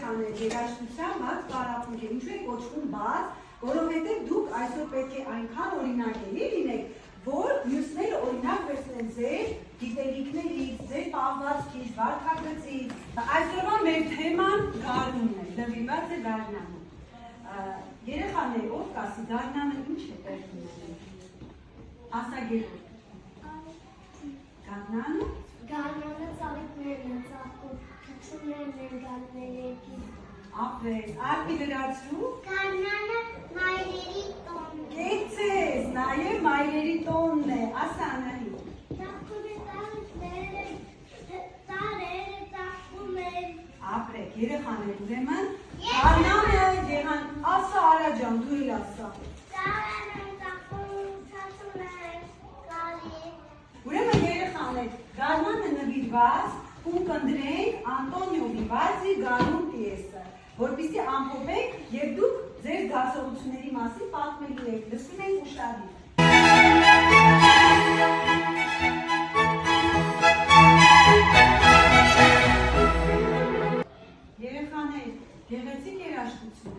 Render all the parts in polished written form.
երեխաներ երաժշտության բաց պարապմունք է, ինչու է կոչվում բաց, որովհետև դուք այսօր պետք է այնքան օրինակելի լինեք, որ մյուսները օրինակ վերցնեն ձեր գիտելիքներից, ձեր պահվածքից, վարքագծից։ Այսօրվա մեր թեման գարնունն է, նվիրված է գարնանին։ Երեխաներ, ով կասի գարնանը ինչ է պերդունում։ Ասագերու։ Գարնանը։ Գարնանը ծաղիկներն են ծաղկում, թթուներն են գարներեկի։ Ապրես, արդի լրացրու։ Գարնանը մայրերի տոնն է։ Կեցես, նաև մայրերի տոնն է, ասա Անահի։ Տարերը ծաղկում են։ Ապրեք, երեխաներ, ուրեմն, գարնանը եղան, ասա Արա ջան, դու էլ ասա։ Տարերը ծաղկում, թթուներ, գալի։ Ուրեմն երեխաներ, գարնանը նվիրված ու կնդրենք Անտոնիո Վիվազի գարուն պիեսը, որպեսզի ամփոփեք եւ դուք ձեր զգացողությունների մասին պատմելու եք, լսում եք ուշադիր։ Երեխաներ, գեղեցիկ երաժշտություն։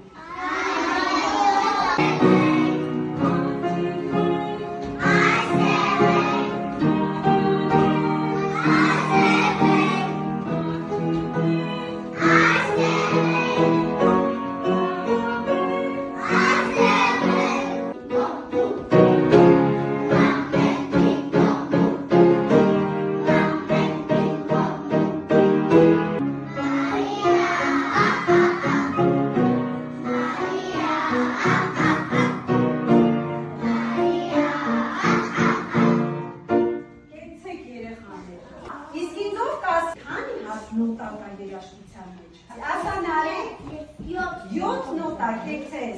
Յոթ նոտա, կեցես,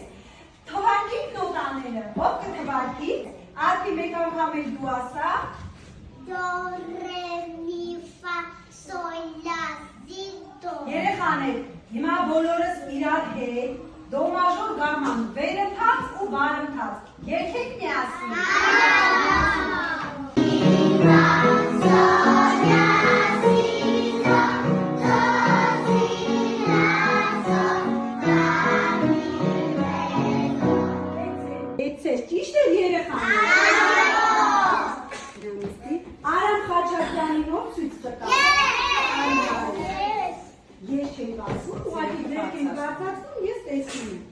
թվարկիք նոտաները, ով կթվարկիք, արդի մեկ անգամ էլ դու ասա, Դո, ռե, մի, ֆա, սոյ, լա, զի, դո։ Երեխաներ, հիմա բոլորս իրար հետ, դո մաժոր գարման, վերընթաց ու բարընթաց, երգեք միասին։ Ճիշտ է երեխաներ։ Արամ Խաչատյանին ով ցույց տա։ Ես չեմ ասում, ուղղակի ձեր են բացացնում, ես տեսնում եմ։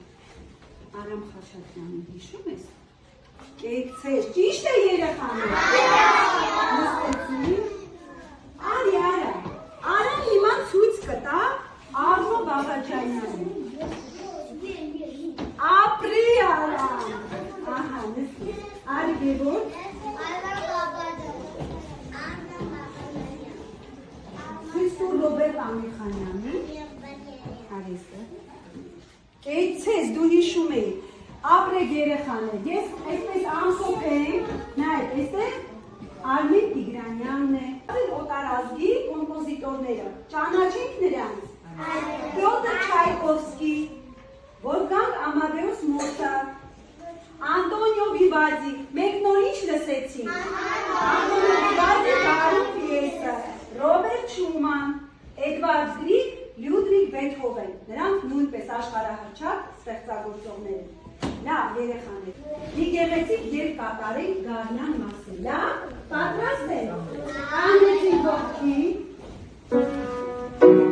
Արամ Խաչատյանին հիշում ես։ Կեցես, ճիշտ է երեխաներ։ Նստեցին։ Արի արա։ Արան հիմա ցույց կտա Արմո Բաբաջանյանին։ Ապրի Արամ։ Ահա, նստի։ Արի Գևոր։ Ցույց տուր Ռոբերտ Ամիրխանյանին։ Արիստը։ Կեցես, դու հիշում էի։ Ապրեք երեխաներ, ես այսպես ամփոփեմ, նայեք, այստեղ Արմեն Տիգրանյանն է, օտարազգի կոմպոզիտորները, ճանաչենք նրանց։ Պյոտր Չայկովսկի, Վոլֆգանգ Ամադեուս Մոցարտ, Անտոնիո Վիվազի, մենք նոր ինչ լսեցինք։ Անտոնիո Վիվազի գարուն պիեսը, Ռոբերտ Շուման, Էդվարդ Գրիգ, Լյուդվիգ Բեթհովեն, նրանք նույնպես աշխարհահռչակ ստեղծագործողներ են։ Լավ, երեխաներ, մի գեղեցիկ երգ կատարենք գարնան մասին, լավ, պատրաստ եք, կանգնեցին ողքի։ Yeah.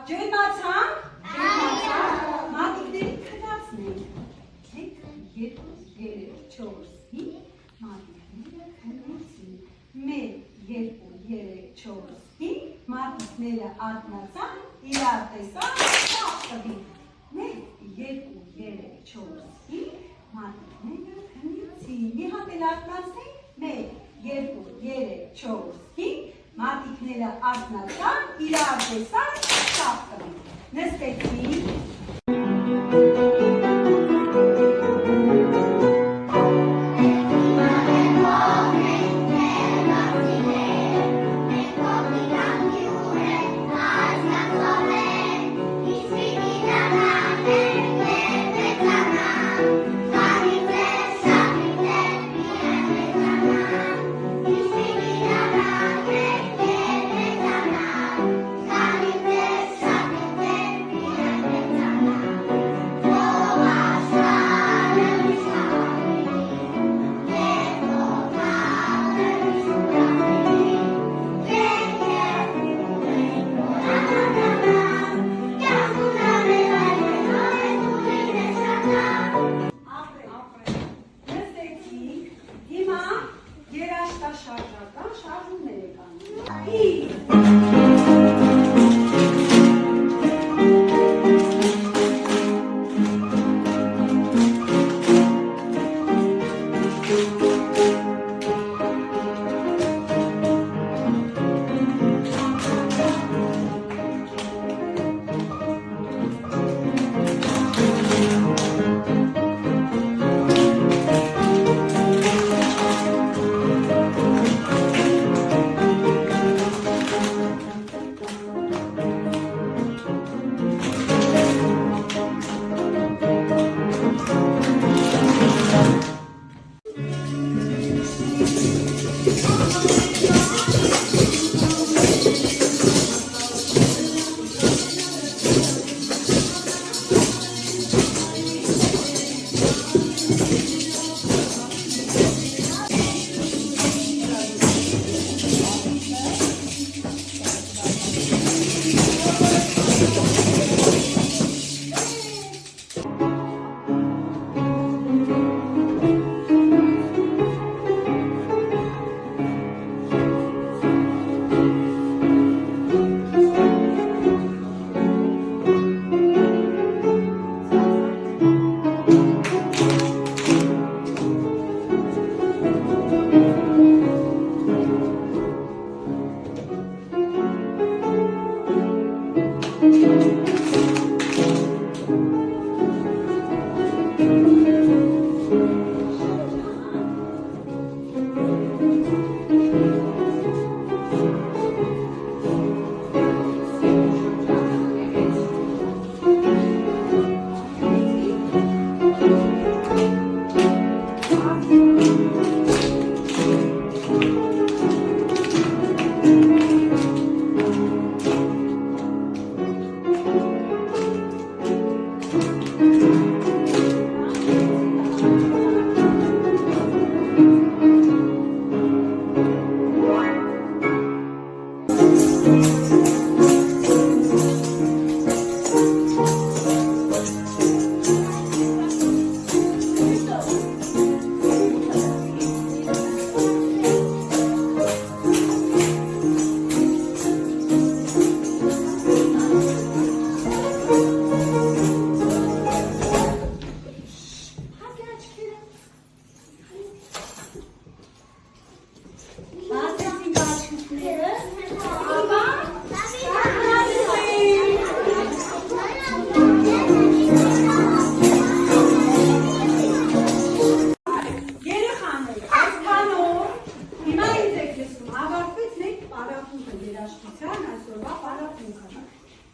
Ջերմացանք։ Մատիկների քնածն ենք։ 1, 2, 3, 4, 5 մատիկները քնեցին։ 1, 2, 3, 4, 5 մատիկները արթնացան, իրար տեսան, շապ տվին։ 1, 2, 3, 4, 5 մատիկները քնեցին։ Մի հատ էլ արթնացնենք։ 1, 2, 3, 4, 5 մատիկները արթնացան, իրար տեսան, շապ տվին։ Նստեցին։ Երաշտաշարժական շարժումներ եք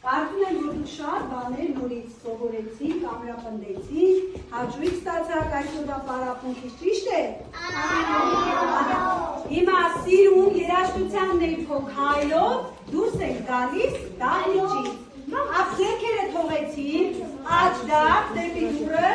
Կարծում եմ, որ դուք շատ բաներ նորից սովորեցիք, ամրապնդեցիք, հաջողիկ ստացաք այսօրվա պարապմունքից, ճիշտ է։ Հիմա սիրուն երաժշտության ներքո քայլով դուրս ենք գալիս դահլիճից։ Ձեռքերը թողեցին, աջ դարձ դեպի դուռը։